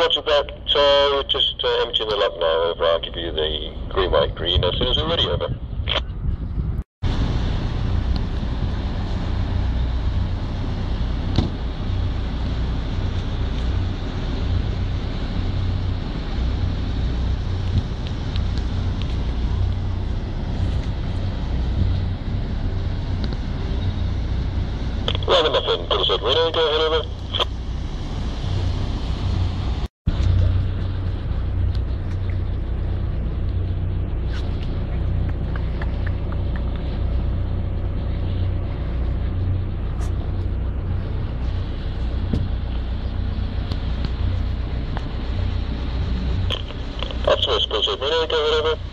roger that. We're just emptying the lock now. Over. I'll give you the green, white, green as soon as we're ready. Over. Well, nothing. Put us at Reno. Go ahead, over. Optimus, put us at Reno. Go ahead, over.